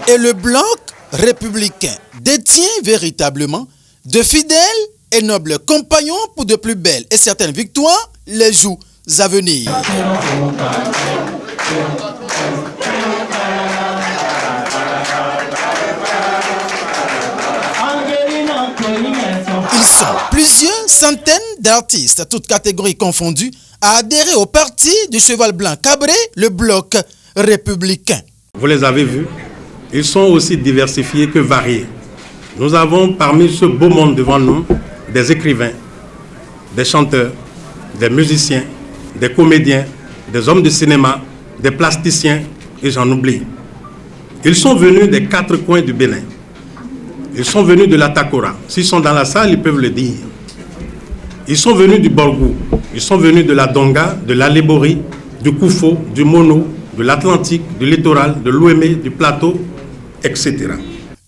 Et le bloc républicain détient véritablement de fidèles et nobles compagnons pour de plus belles et certaines victoires les jours à venir. Ils sont plusieurs centaines d'artistes, toutes catégories confondues, à adhérer au parti du cheval blanc cabré, le bloc républicain. Vous les avez vus, ils sont aussi diversifiés que variés. Nous avons parmi ce beau monde devant nous des écrivains, des chanteurs, des musiciens, des comédiens, des hommes de cinéma, des plasticiens et j'en oublie. Ils sont venus des 4 coins du Bénin. Ils sont venus de la Takora. S'ils sont dans la salle, ils peuvent le dire. Ils sont venus du Borgou. Ils sont venus de la Donga, de l'Alébori, du Koufo, du Mono, de l'Atlantique, du littoral, de l'Ouémé, du plateau, etc.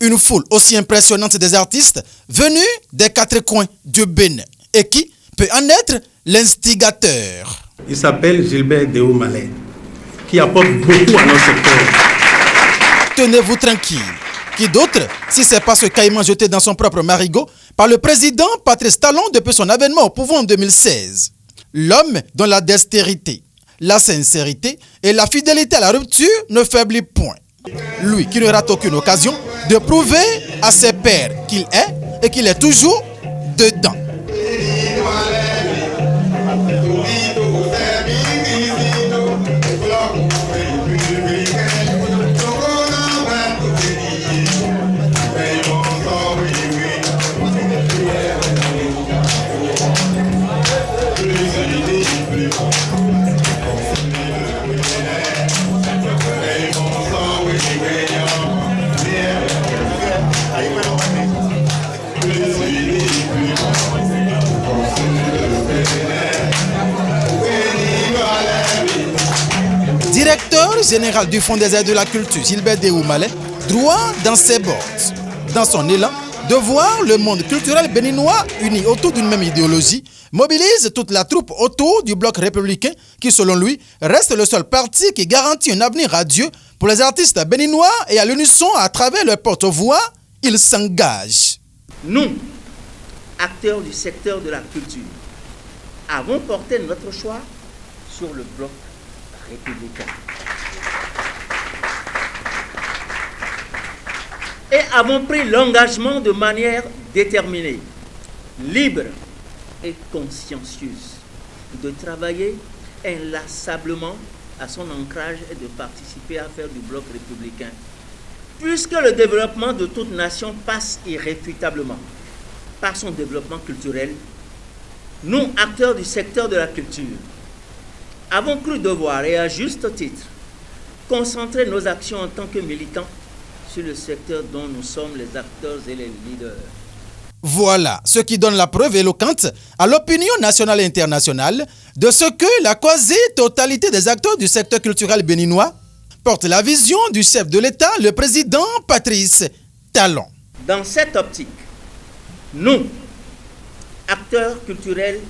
Une foule aussi impressionnante des artistes venus des 4 coins du Bénin. Et qui peut en être l'instigateur? Il s'appelle Gilbert Déo Malais, qui apporte beaucoup à notre secteur. Tenez-vous tranquille. Qui d'autre, si ce n'est pas ce caïman jeté dans son propre marigot par le président Patrice Talon depuis son avènement au pouvoir en 2016. L'homme dont la dextérité, la sincérité et la fidélité à la rupture ne faiblit point. Lui qui ne rate aucune occasion de prouver à ses pairs qu'il est et qu'il est toujours dedans. Directeur général du Fonds des aides de la culture, Gilbert Déo Malais, droit dans ses bottes, dans son élan de voir le monde culturel béninois uni autour d'une même idéologie, mobilise toute la troupe autour du bloc républicain qui, selon lui, reste le seul parti qui garantit un avenir radieux pour les artistes béninois et à l'unisson à travers leur porte-voix, il s'engage. Nous, acteurs du secteur de la culture, avons porté notre choix sur le bloc républicain. Et avons pris l'engagement de manière déterminée, libre et consciencieuse de travailler inlassablement à son ancrage et de participer à faire du bloc républicain. Puisque le développement de toute nation passe irréfutablement par son développement culturel, nous, acteurs du secteur de la culture, avons cru devoir, et à juste titre, concentrer nos actions en tant que militants sur le secteur dont nous sommes les acteurs et les leaders. Voilà ce qui donne la preuve éloquente à l'opinion nationale et internationale de ce que la quasi-totalité des acteurs du secteur culturel béninois porte la vision du chef de l'État, le président Patrice Talon. Dans cette optique, nous, acteurs culturels,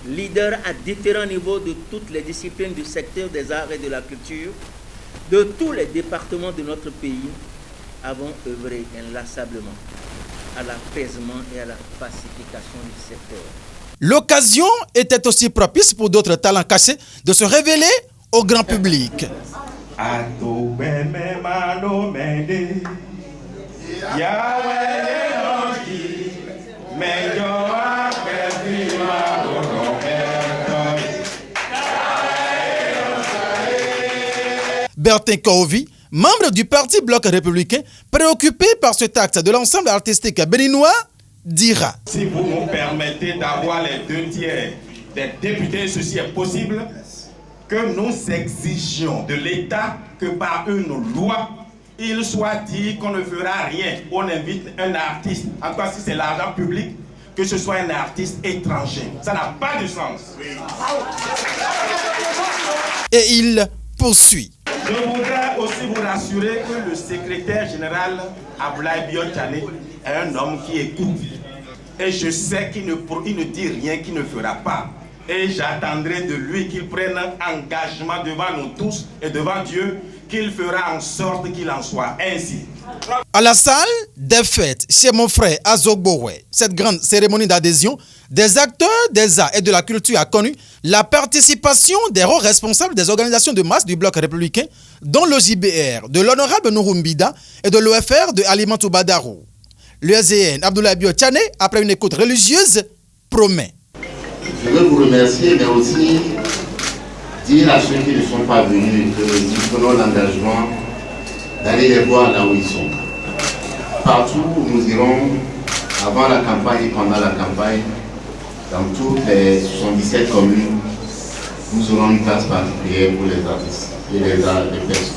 leaders à différents niveaux de toutes les disciplines du secteur des arts et de la culture, de tous les départements de notre pays, avons œuvré inlassablement à l'apaisement et à la pacification du secteur. L'occasion était aussi propice pour d'autres talents cachés de se révéler au grand public. Bertin Kohovi, membre du Parti Bloc républicain, préoccupé par cet acte de l'ensemble artistique béninois, dira: si vous nous permettez d'avoir les 2/3 des députés, ceci est possible, que nous exigions de l'État que par une loi, il soit dit qu'on ne fera rien. On invite un artiste, en tout cas si c'est l'argent public, que ce soit un artiste étranger. Ça n'a pas de sens. Et il poursuit. Je voudrais aussi vous rassurer que le secrétaire général Abdoulaye Bio Tchane est un homme qui écoute. Et je sais qu'il ne dit rien qu'il ne fera pas. Et j'attendrai de lui qu'il prenne un engagement devant nous tous et devant Dieu, qu'il fera en sorte qu'il en soit ainsi. À la salle des fêtes chez mon frère Azogbowe, cette grande cérémonie d'adhésion, des acteurs des arts et de la culture a connu la participation des hauts responsables des organisations de masse du bloc républicain, dont le JBR, de l'honorable Nouroumbida et de l'OFR de Alimantou Badarou. Le SDN Abdoulaye Bio Tchane, après une écoute religieuse, promet. Je veux vous remercier, mais aussi dire à ceux qui ne sont pas venus que nous prenons l'engagement d'aller les voir là où ils sont. Partout où nous irons, avant la campagne et pendant la campagne, dans toutes les 77 communes, nous aurons une place particulière pour les artistes et les artistes.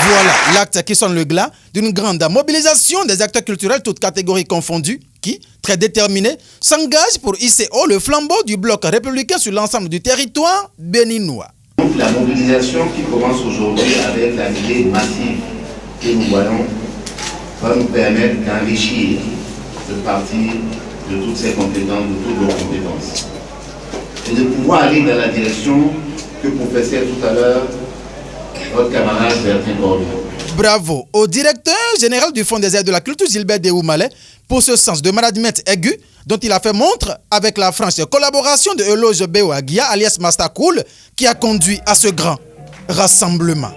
Voilà l'acte qui sonne le glas d'une grande mobilisation des acteurs culturels, toutes catégories confondues, qui, très déterminés, s'engagent pour hisser haut le flambeau du bloc républicain sur l'ensemble du territoire béninois. Donc la mobilisation qui commence aujourd'hui avec la idée massive que nous voyons va nous permettre d'enrichir ce parti de toutes ses compétences, de toutes nos compétences. Et de pouvoir aller dans la direction que professait tout à l'heure votre camarade Bertrand Corbion. Bravo au directeur général du Fonds des aides de la culture, Gilbert Déoumalé, pour ce sens de management aigu dont il a fait montre avec la franche collaboration de Eloge Beouagia, alias Mastakoul, qui a conduit à ce grand rassemblement.